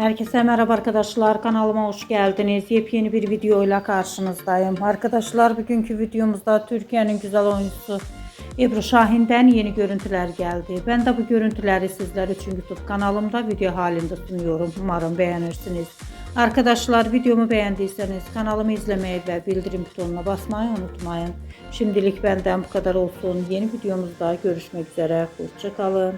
Herkese merhaba arkadaşlar, kanalıma hoş geldiniz. Yepyeni bir videoyla karşınızdayım. Arkadaşlar, bugünkü videomuzda Türkiye'nin güzel oyuncusu Ebru Şahin'den yeni görüntüler geldi. Ben de bu görüntüleri sizler için YouTube kanalımda video halinde sunuyorum. Umarım beğenirsiniz. Arkadaşlar, videomu beğendiyseniz kanalımı izlemeyi ve bildirim butonuna basmayı unutmayın. Şimdilik benden bu kadar olsun. Yeni videomuzda görüşmek üzere. Hoşça kalın.